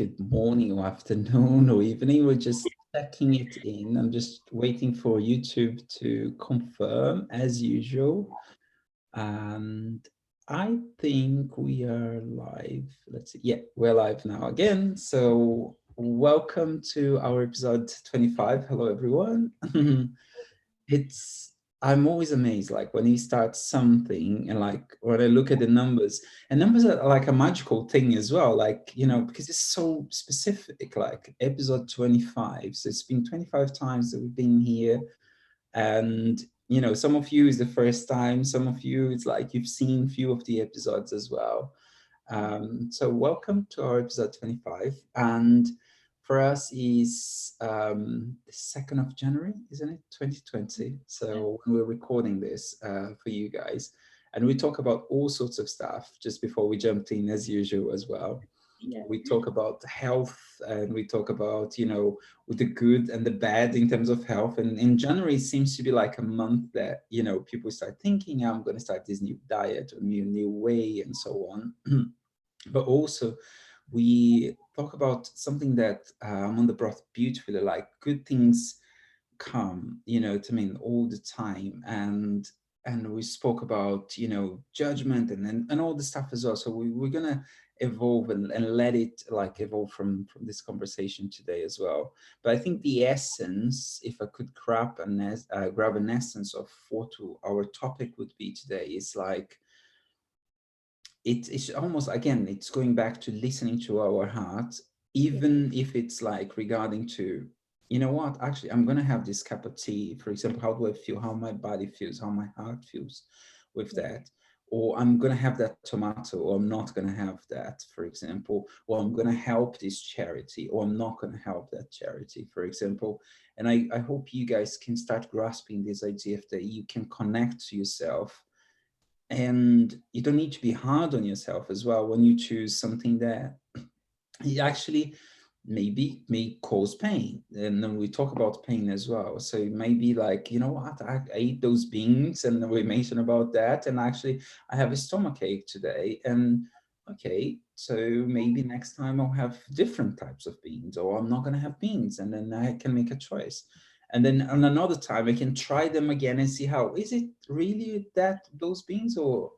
good morning or afternoon or evening. We're just checking it in. I'm just waiting for YouTube to confirm as usual. And I think we are live. Let's see. Yeah, we're live now again. So welcome to our episode 25. Hello, everyone. I'm always amazed, like when you start something and like when I look at the numbers, and numbers are like a magical thing as well, like, because it's so specific, like episode 25. So it's been 25 times that we've been here. And, some of you is the first time, some of you, it's like you've seen few of the episodes as well. So welcome to our episode 25. And for us is the 2nd of January, isn't it? 2020. So when we're recording this for you guys, and we talk about all sorts of stuff just before we jumped in as usual as well. Yeah. We talk about health, and we talk about, the good and the bad in terms of health. And in January seems to be like a month that, people start thinking, I'm going to start this new diet or new way and so on. But also we talk about something that Amanda brought beautifully, like good things come, to me all the time. And we spoke about, judgment and all the stuff as well. So we're going to evolve and let it like evolve from this conversation today as well. But I think the essence, if I could grab an essence of what our topic would be today, is like, it's almost, again, it's going back to listening to our heart, even if it's like regarding to, what, actually, I'm going to have this cup of tea, for example, how do I feel, how my body feels, how my heart feels with that. Or I'm going to have that tomato, or I'm not going to have that, for example. Or I'm going to help this charity, or I'm not going to help that charity, for example. And I hope you guys can start grasping this idea that you can connect to yourself. And you don't need to be hard on yourself as well when you choose something that it actually maybe may cause pain. And then we talk about pain as well. So it may be like, you know what, I ate those beans and we mentioned about that. And actually I have a stomach ache today. And okay, so maybe next time I'll have different types of beans, or I'm not going to have beans. And then I can make a choice. And then on another time, I can try them again and see how, is it really that those beans, or,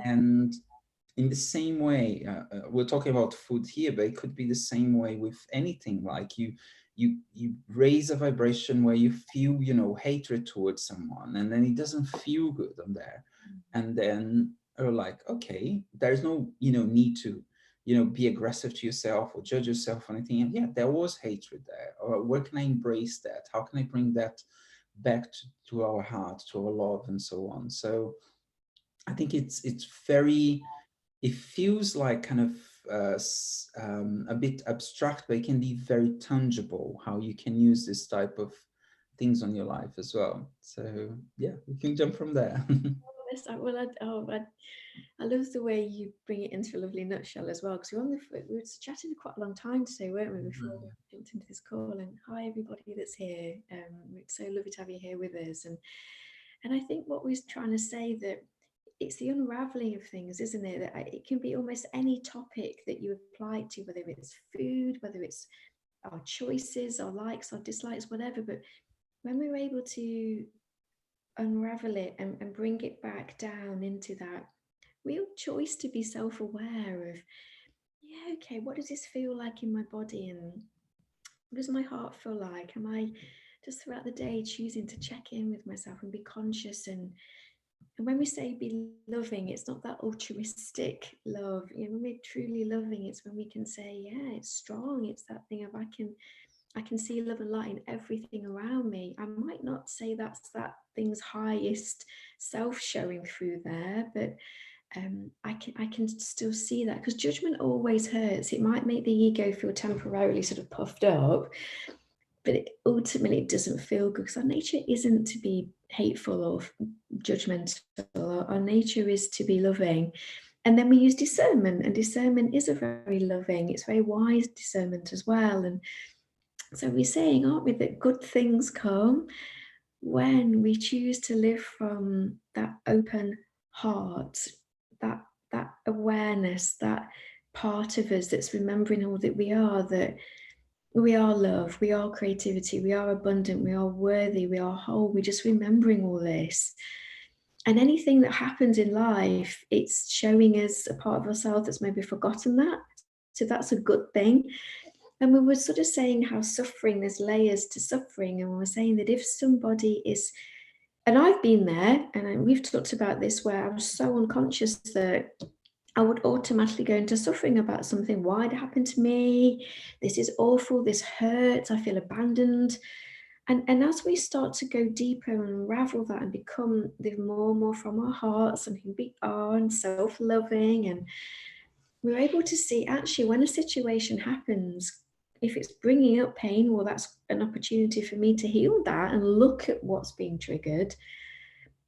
and in the same way, we're talking about food here, but it could be the same way with anything. Like you raise a vibration where you feel, hatred towards someone, and then it doesn't feel good on there. And then you're like, okay, there's no, need to, be aggressive to yourself or judge yourself or anything. And yeah, there was hatred there. Or where can I embrace that? How can I bring that back to our heart, to our love, and so on? So I think it's very, it feels like kind of a bit abstract, but it can be very tangible how you can use this type of things on your life as well. So yeah, we can jump from there. I love the way you bring it into a lovely nutshell as well, because we were chatting for quite a long time today, weren't we, before we jumped into this call. And hi everybody that's here. It's so lovely to have you here with us. And I think what we're trying to say, that it's the unraveling of things, isn't it? That it can be almost any topic that you apply it to, whether it's food, whether it's our choices, our likes, our dislikes, whatever. But when we're able to unravel it and bring it back down into that real choice to be self-aware of, yeah, okay, what does this feel like in my body, and what does my heart feel like? Am I just throughout the day choosing to check in with myself and be conscious? And when we say be loving, it's not that altruistic love. When we're truly loving, it's when we can say, yeah, it's strong. It's that thing of I can see love and light in everything around me. I might not say that's that thing's highest self showing through there, but I can still see that, because judgment always hurts. It might make the ego feel temporarily sort of puffed up, but ultimately it doesn't feel good, because our nature isn't to be hateful or judgmental. Our nature is to be loving. And then we use discernment, and discernment is a very loving, it's very wise discernment as well. And so we're saying, aren't we, that good things come when we choose to live from that open heart, that awareness, that part of us that's remembering all that we are love, we are creativity, we are abundant, we are worthy, we are whole. We're just remembering all this. And anything that happens in life, it's showing us a part of ourselves that's maybe forgotten that. So that's a good thing. And we were sort of saying how suffering, there's layers to suffering. And we were saying that if somebody is, and I've been there, and we've talked about this, where I was so unconscious that I would automatically go into suffering about something. Why it happened to me? This is awful. This hurts. I feel abandoned. And as we start to go deeper and unravel that and become live more and more from our hearts and who we are and self-loving, and we're able to see actually when a situation happens, if it's bringing up pain, well, that's an opportunity for me to heal that and look at what's being triggered.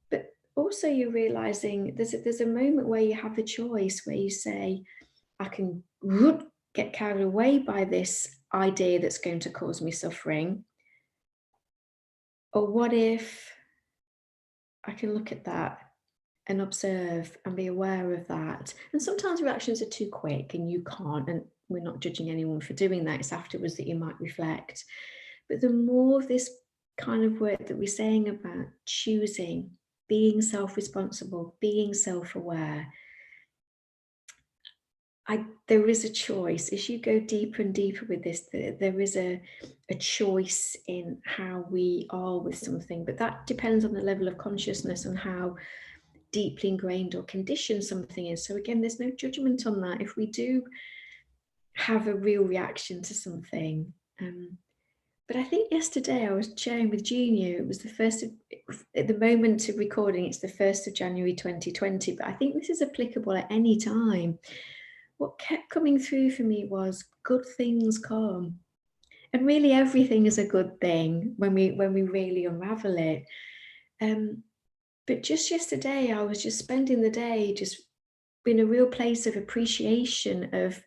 But also you're realizing there's a moment where you have a choice where you say, I can get carried away by this idea that's going to cause me suffering. Or what if I can look at that and observe and be aware of that? And sometimes reactions are too quick and you can't, and we're not judging anyone for doing that. It's afterwards that you might reflect. But the more of this kind of work that we're saying about choosing, being self-responsible, being self-aware, there is a choice. As you go deeper and deeper with this, there is a choice in how we are with something, but that depends on the level of consciousness and how deeply ingrained or conditioned something is. So again, there's no judgment on that. If we do have a real reaction to something, but I think yesterday I was sharing with Junior, it was the first of, at the moment of recording, it's the 1st of January 2020, but I think this is applicable at any time. What kept coming through for me was good things come. And really everything is a good thing when we really unravel it. But just yesterday, I was just spending the day just in a real place of appreciation of,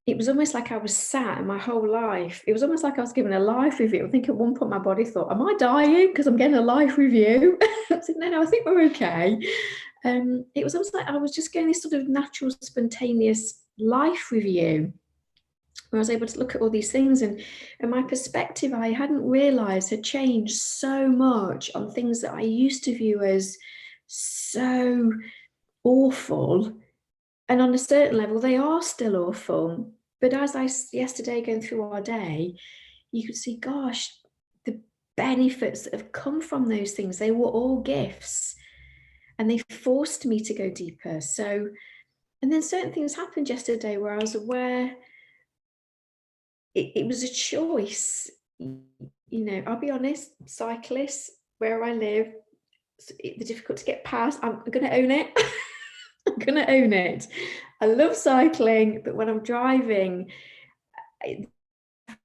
it was almost like I was sat in my whole life. It was almost like I was given a life review. I think at one point my body thought, am I dying? Because I'm getting a life review. I said, no, I think we're okay. It was almost like I was just getting this sort of natural, spontaneous life review, where I was able to look at all these things, and my perspective, I hadn't realized, had changed so much on things that I used to view as so awful. And on a certain level, they are still awful. But as yesterday going through our day, you could see, gosh, the benefits that have come from those things, they were all gifts. And they forced me to go deeper. So, and then certain things happened yesterday where I was aware it was a choice. You know, I'll be honest, cyclists, where I live, they're difficult to get past. I'm going to own it. I'm going to own it. I love cycling, but when I'm driving, I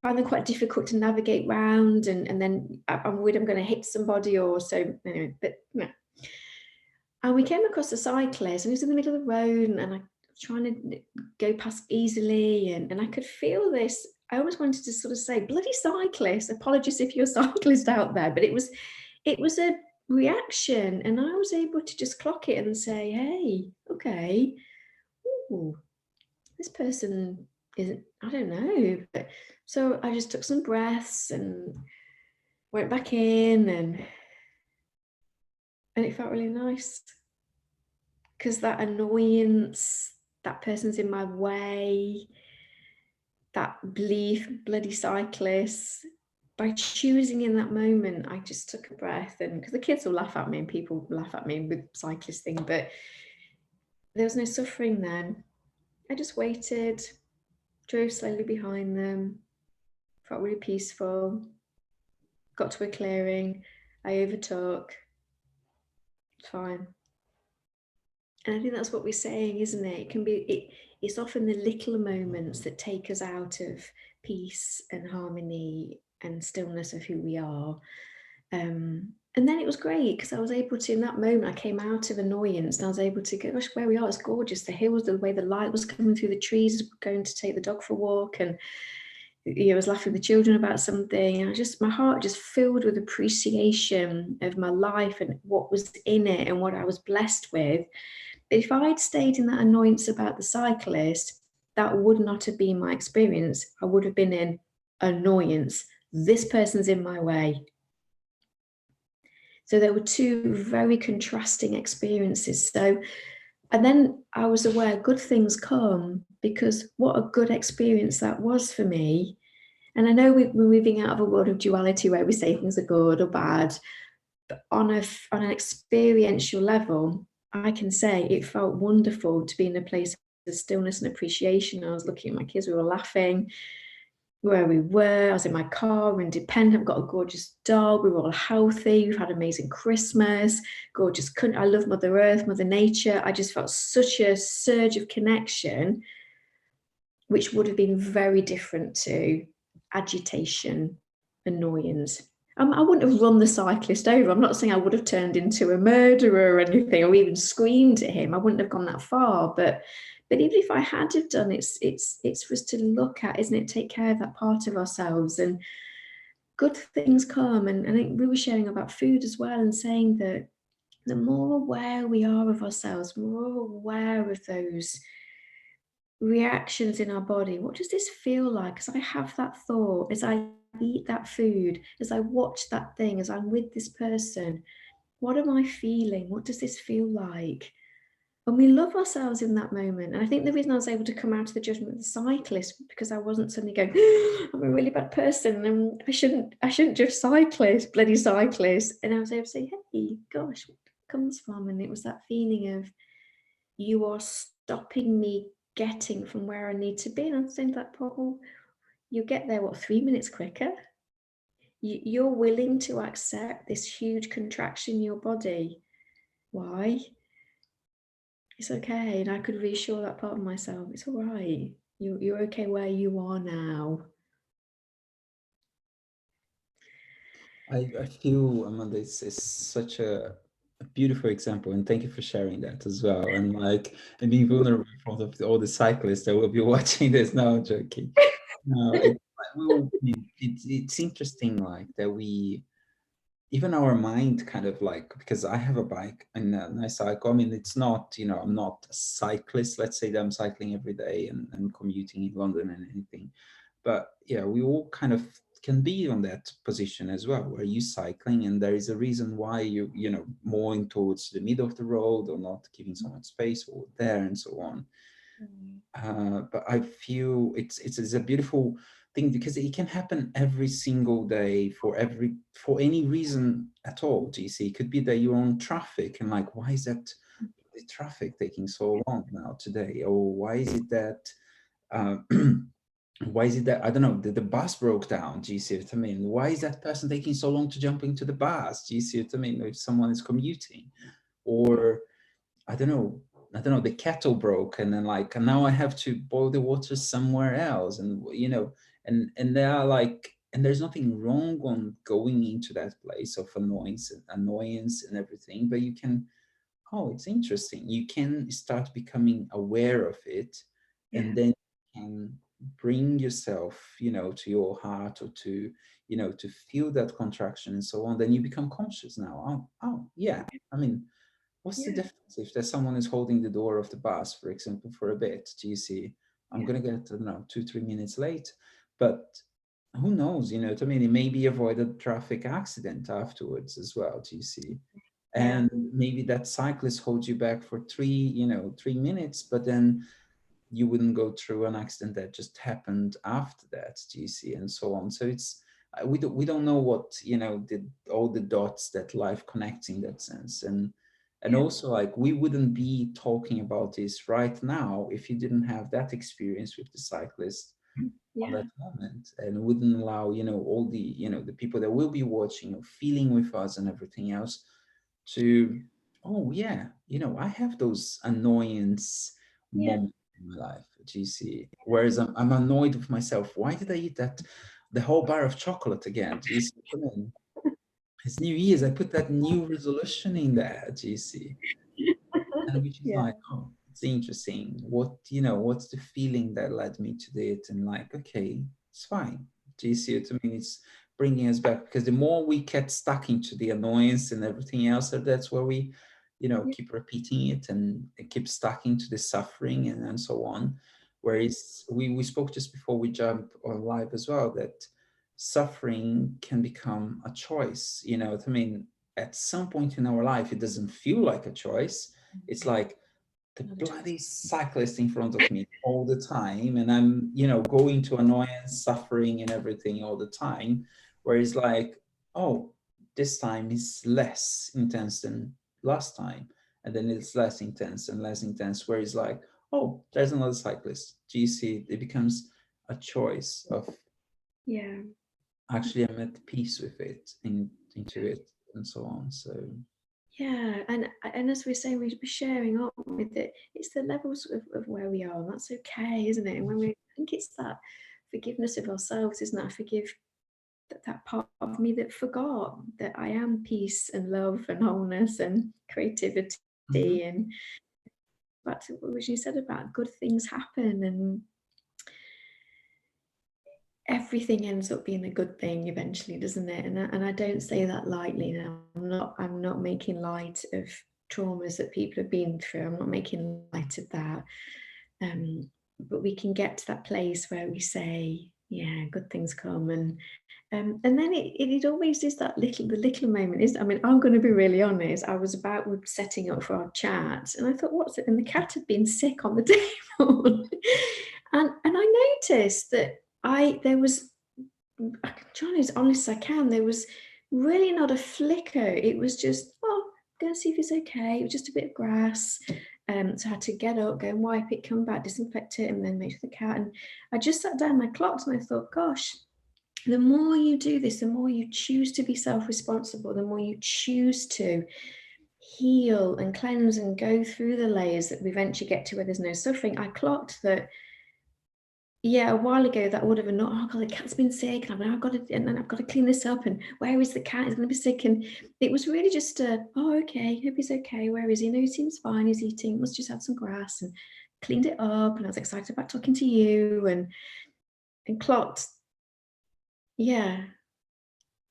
find them quite difficult to navigate round, and then I'm worried I'm going to hit somebody or so. Anyway, but no. And we came across a cyclist, and he was in the middle of the road, and I was trying to go past easily, and I could feel this. I almost wanted to sort of say, bloody cyclist, apologies if you're a cyclist out there, but it was a reaction, and I was able to just clock it and say, hey, okay, ooh, this person isn't, I don't know. But, so I just took some breaths and went back in, and it felt really nice, because that annoyance, that person's in my way, that belief, bloody cyclist, by choosing in that moment, I just took a breath. And because the kids will laugh at me and people laugh at me with cyclist thing, but there was no suffering then. I just waited, drove slowly behind them, felt really peaceful, got to a clearing, I overtook, fine. And I think that's what we're saying, isn't it? It can be, it's often the little moments that take us out of peace and harmony and stillness of who we are. And then it was great, because I was able to, in that moment, I came out of annoyance and I was able to go, gosh, where we are, it's gorgeous. The hills, the way the light was coming through the trees, going to take the dog for a walk, and I was laughing with the children about something, and my heart just filled with appreciation of my life and what was in it and what I was blessed with. But if I'd stayed in that annoyance about the cyclist, that would not have been my experience. I would have been in annoyance. This person's in my way. So there were two very contrasting experiences. So, and then I was aware good things come, because what a good experience that was for me. And I know we're moving out of a world of duality where we say things are good or bad, but on an experiential level, I can say it felt wonderful to be in a place of stillness and appreciation. I was looking at my kids, we were laughing where we were. I was in my car, we're independent, I've got a gorgeous dog, we were all healthy, we've had an amazing Christmas, gorgeous country. I love Mother Earth, Mother Nature. I just felt such a surge of connection, which would have been very different to agitation, annoyance. I wouldn't have run the cyclist over. I'm not saying I would have turned into a murderer or anything, or even screamed at him. I wouldn't have gone that far. But even if I had have done, it's for us to look at, isn't it? Take care of that part of ourselves, and good things come. And I think we were sharing about food as well, and saying that the more aware we are of ourselves, more aware of those reactions in our body. What does this feel like as I have that thought, as I eat that food, as I watch that thing, as I'm with this person? What am I feeling? What does this feel like? And we love ourselves in that moment. And I think the reason I was able to come out of the judgment of the cyclist, because I wasn't suddenly going, I'm a really bad person and I shouldn't judge cyclists, bloody cyclists. And I was able to say, hey, gosh, what comes from? And it was that feeling of, you are stopping me getting from where I need to be. And I'm saying that, Paul, you get there, what, 3 minutes quicker? You're willing to accept this huge contraction in your body. Why? It's okay. And I could reassure that part of myself, it's all right. You're okay where you are now. I feel, Amanda, it's such a beautiful example, and thank you for sharing that as well. And like, and being vulnerable in front of all the cyclists that will be watching this. No, I'm joking. No, it's interesting, like that we, even our mind kind of like, because I have a bike and I cycle. I mean, it's not, I'm not a cyclist, let's say that I'm cycling every day and commuting in London and anything. But yeah, we all kind of can be on that position as well, where you cycling and there is a reason why you moving towards the middle of the road or not giving someone space or there and so on. But I feel it's a beautiful thing, because it can happen every single day for any reason at all. Do you see? It could be that you're on traffic and like, why is that the traffic taking so long now today? Or why is it that uh, why is it that, I don't know, the bus broke down? Do you see what I mean? Why is that person taking so long to jump into the bus? Do you see what I mean? If someone is commuting, or I don't know, the kettle broke, and then like, and now I have to boil the water somewhere else, and and they are like, and there's nothing wrong on going into that place of annoyance and everything, but you can, oh, it's interesting. You can start becoming aware of it, Yeah. and then you can bring yourself, to your heart, or to, to feel that contraction and so on. Then you become conscious now. Oh, yeah. I mean, what's the Yeah. difference if there's someone is holding the door of the bus, for example, for a bit? Do you see? I'm Yeah. gonna get, I don't know, 2-3 minutes late, but who knows? You know what I mean? It maybe avoid a traffic accident afterwards as well. Do you see? Yeah. And maybe that cyclist holds you back for 3 minutes, but then you wouldn't go through an accident that just happened after that. Do you see? And so on. So it's, we don't know what, all the dots that life connects in that sense. And Yeah. also, like, we wouldn't be talking about this right now if you didn't have that experience with the cyclist on Yeah. that moment, and wouldn't allow, all the, the people that will be watching or feeling with us and everything else to, oh yeah, I have those annoyance Yeah. moments in my life. Do you see? Whereas I'm annoyed with myself. Why did I eat the whole bar of chocolate again? Do you see what I mean? It's New Year's. I put that new resolution in there. Do you see? And which is Yeah. like, oh, it's interesting. What's the feeling that led me to it? And like, okay, it's fine. Do you see it? I mean, it's bringing us back, because the more we get stuck into the annoyance and everything else, that's where we, Yeah. keep repeating it and it keeps stuck into the suffering and so on. Whereas we spoke just before we jump on live as well, that suffering can become a choice. You know what I mean? At some point in our life, it doesn't feel like a choice. It's like the Not at all. bloody cyclist in front of me all the time, and I'm, you know, going to annoyance, suffering, and everything all the time. Whereas, like, oh, this time is less intense than last time, and then it's less intense and less intense. Whereas, like, oh, there's another cyclist. Do you see? It becomes a choice of Yeah. actually I'm at peace with it, into it, and so on. So Yeah, and as we're saying, we're sharing up with it. It's the levels of where we are, and that's okay, isn't it? And when we I think it's that forgiveness of ourselves, isn't it? I forgive that part of me that forgot that I am peace and love and wholeness and creativity mhm. and back to what you said about good things happen and everything ends up being a good thing eventually, doesn't it? And I don't say that lightly now. I'm not making light of traumas that people have been through. I'm not making light of that. But we can get to that place where we say, yeah, good things come, and then it always is that the little moment is. I mean, I'm going to be really honest. I was about setting up for our chat, and I thought, what's it? And the cat had been sick on the table, and I noticed that there was. I'm trying as honest as I can. There was really not a flicker. It was just, oh, go see if it's okay. It was just a bit of grass. So I had to get up, go and wipe it, come back, disinfect it, and then make sure the cat. And I just sat down, my clocked, and I thought, gosh, the more you do this, the more you choose to be self-responsible, the more you choose to heal and cleanse and go through the layers that we eventually get to where there's no suffering. I clocked that, yeah, a while ago that would have been, oh god, the cat's been sick, and I've got to, and then I've got to clean this up, and where is the cat? He's going to be sick, and it was really just oh, okay, hope he's okay. Where is he? No, he seems fine. He's eating. Must just had some grass, and cleaned it up, and I was excited about talking to you, and clocked, yeah,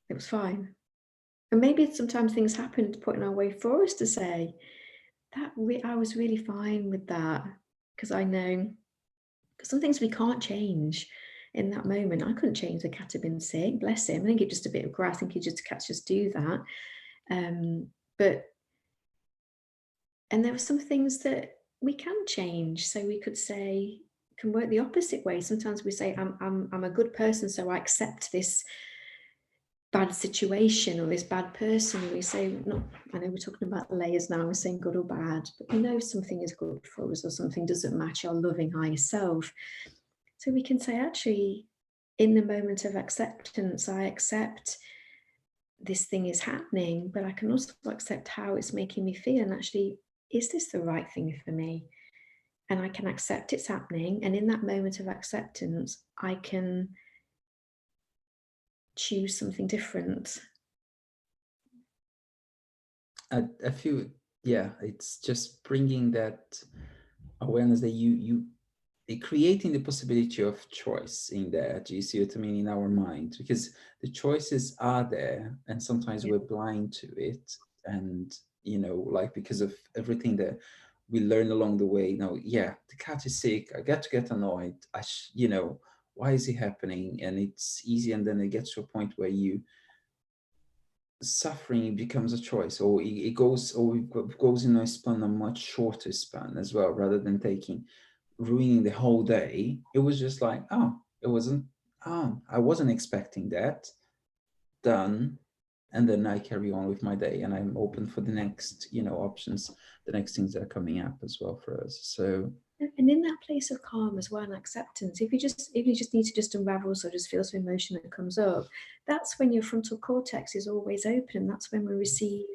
it was fine. And maybe sometimes things happen to put in our way for us to say that I was really fine with that, because I know. Because some things we can't change in that moment. I couldn't change the cat had been sick, bless him. I think it just a bit of grass. I think cats just do that. But and there were some things that we can change. So we could say, can work the opposite way. Sometimes we say, I'm a good person, so I accept this bad situation or this bad person. And we say, no, I know we're talking about layers now, we're saying good or bad, but we know something is good for us or something doesn't match our loving higher self. So we can say, actually, in the moment of acceptance, I accept this thing is happening, but I can also accept how it's making me feel. And actually, is this the right thing for me? And I can accept it's happening. And in that moment of acceptance, I can choose something different. I feel, yeah, it's just bringing that awareness that creating the possibility of choice in there. Do you see what I mean? In our mind, because the choices are there, and sometimes Yeah. we're blind to it, and you know, like because of everything that we learn along the way. You know, yeah, the cat is sick. I get annoyed. You know, why is it happening? And it's easy, and then it gets to a point where you suffering becomes a choice, or it goes, or it goes in a span, a much shorter span as well, rather than taking ruining the whole day. It was just like, oh, it wasn't, oh, I wasn't expecting that, done. And then I carry on with my day, and I'm open for the next, you know, options, the next things that are coming up as well for us. So And in that place of calm as well and acceptance, if you just need to just unravel, so just feel some emotion that comes up, that's when your frontal cortex is always open, and that's when we receive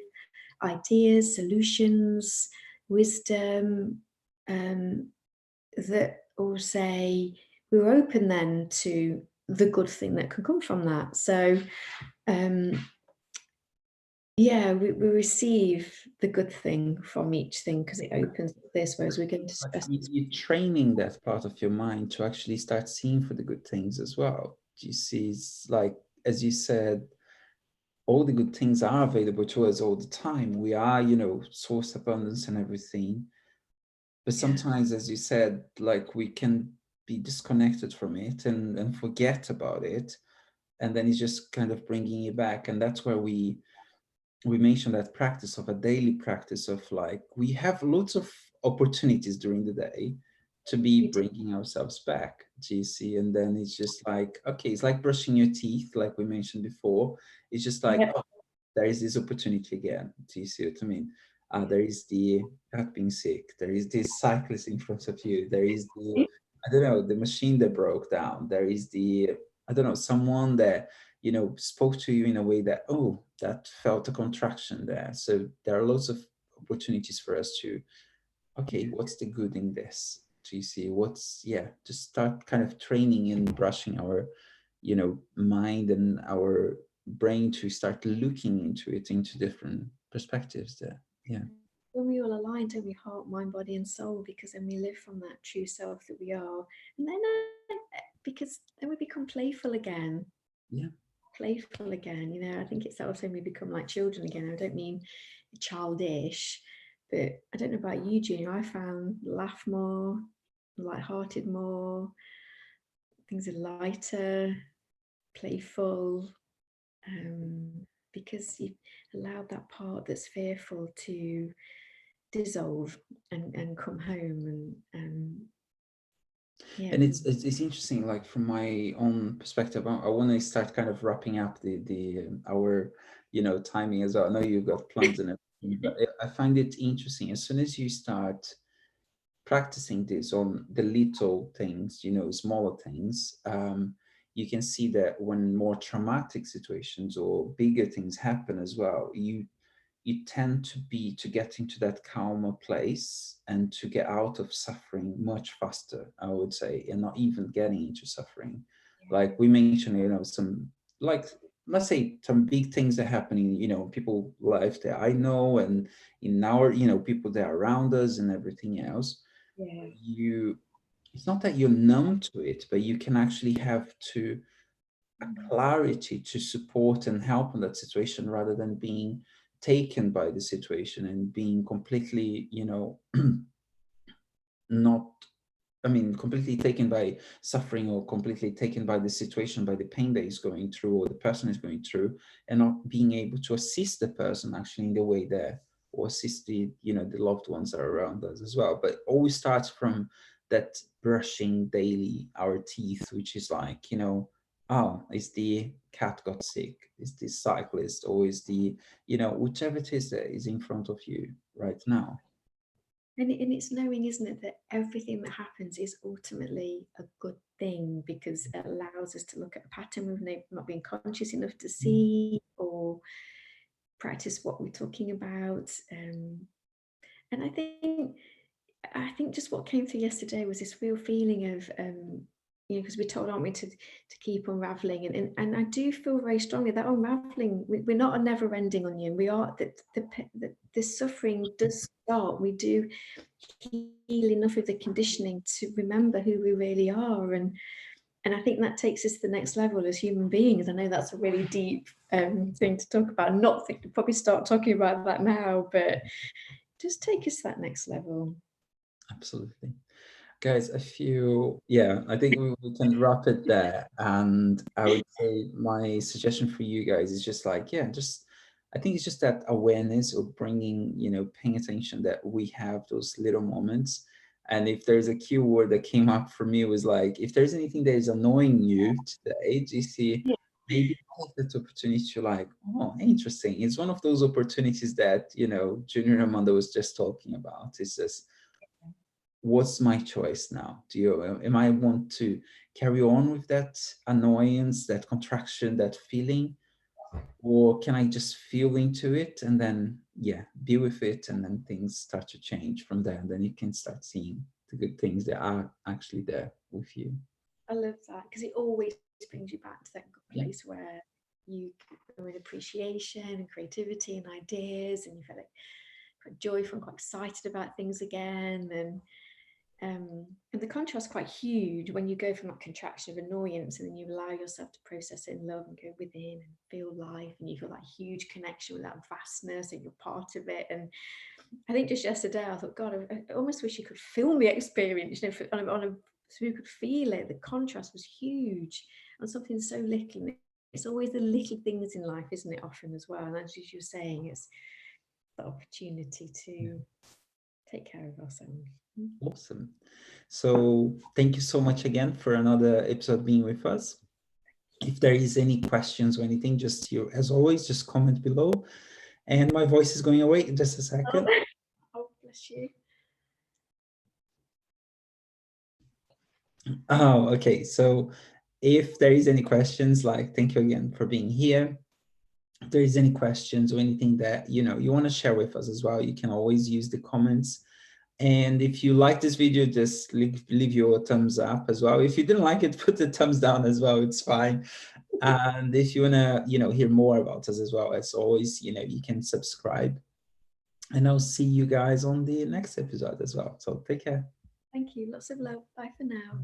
ideas, solutions, wisdom, um, that all say we're open then to the good thing that can come from that. So um, yeah, we receive the good thing from each thing because it opens this, whereas we're going to but stress. you're training that part of your mind to actually start seeing for the good things as well. Do you see? It's like, as you said, all the good things are available to us all the time. We are, you know, source abundance and everything. But Yeah, sometimes, as you said, like we can be disconnected from it and forget about it, and then it's just kind of bringing you back. And that's where we mentioned that practice of a daily practice of like we have lots of opportunities during the day to be We do. bringing ourselves back, do you see? And then it's just like, okay, it's like brushing your teeth, like we mentioned before. It's just like, Yeah. oh, there is this opportunity again, do you see what I mean? There is the cat being sick, there is this cyclist in front of you, there is the, I don't know, the machine that broke down, there is the, I don't know, someone that, you know, spoke to you in a way that, oh, that felt a contraction there. So there are lots of opportunities for us to, okay, what's the good in this? Do you see what's, yeah, to start kind of training and brushing our, you know, mind and our brain to start looking into it into different perspectives there. Yeah. When we all align, don't we, heart, mind, body, and soul, because then we live from that true self that we are. And then, because then we become playful again. Yeah. Playful again. You know, I think it's also when we become like children again. I don't mean childish, but I don't know about you, Junior. I found laugh more, light-hearted more. Things are lighter, playful, because you've allowed that part that's fearful to dissolve and come home. And yeah, And it's interesting, like from my own perspective, I want to start kind of wrapping up the our, you know, timing as well. I know you've got plans and everything, but I find it interesting as soon as you start practicing this on the little things, you know, smaller things, you can see that when more traumatic situations or bigger things happen as well, you tend to be to get into that calmer place and to get out of suffering much faster, I would say, and not even getting into suffering. Like we mentioned, you know, some, like, let's say some big things are happening, you know, people life that I know, and in our, you know, people that are around us and everything else. yeah, You, it's not that you're numb to it, but you can actually have to a clarity to support and help in that situation rather than being taken by the situation and being completely, you know, not, I mean, completely taken by suffering or completely taken by the situation, by the pain that is going through or the person is going through, and not being able to assist the person actually in the way there, or assist the, you know, the loved ones that are around us as well. But it always starts from that brushing daily our teeth, which is like, you know, oh, is the cat got sick? Is the cyclist, or is the, you know, whichever it is that is in front of you right now. and it's knowing, isn't it, that everything that happens is ultimately a good thing, because it allows us to look at a pattern we've not been conscious enough to see, or practice what we're talking about. And I think just what came through yesterday was this real feeling of, you know, because we're told, aren't we, to keep unraveling, and I do feel very strongly that unraveling, we're not a never-ending onion. We are that the suffering does start. We do heal enough of the conditioning to remember who we really are, and I think that takes us to the next level as human beings. I know that's a really deep thing to talk about. Not think to probably start talking about that now, but just take us to that next level. Absolutely. Guys, I feel, yeah, I think we can wrap it there. And I would say my suggestion for you guys is just like, yeah, just, I think it's just that awareness of bringing, you know, paying attention that we have those little moments. And if there's a keyword that came up for me was like, if there's anything that is annoying you today, GC, maybe take that opportunity to like, oh, interesting. It's one of those opportunities that, you know, Junior Amanda was just talking about. It's just, what's my choice now? Do you, am I want to carry on with that annoyance, that contraction, that feeling, or can I just feel into it and then, yeah, be with it, and then things start to change from there, and then you can start seeing the good things that are actually there with you. I love that, because it always brings you back to that good Yeah. place where you with appreciation and creativity and ideas, and you feel like quite joyful and quite excited about things again. And the contrast quite huge when you go from that contraction of annoyance, and then you allow yourself to process it in love and go within and feel life, and you feel that huge connection with that vastness, and you're part of it. And I think just yesterday I thought, God, I almost wish you could film the experience, you know, on a So we could feel it. The contrast was huge, and something so little. And it's always the little things in life, isn't it? Often as well. And as you were saying, it's the opportunity to take care of ourselves. Awesome. So thank you so much again for another episode being with us. If there is any questions or anything, just you, as always, just comment below. And my voice is going away in just a second. Oh, bless you. Oh, okay. So if there is any questions, like, thank you again for being here. If there is any questions or anything that, you know, you want to share with us as well, you can always use the comments. And if you like this video, just leave your thumbs up as well. If you didn't like it, put the thumbs down as well. It's fine. And if you want to, you know, hear more about us as well, as always, you know, you can subscribe. And I'll see you guys on the next episode as well. So take care. Thank you. Lots of love. Bye for now.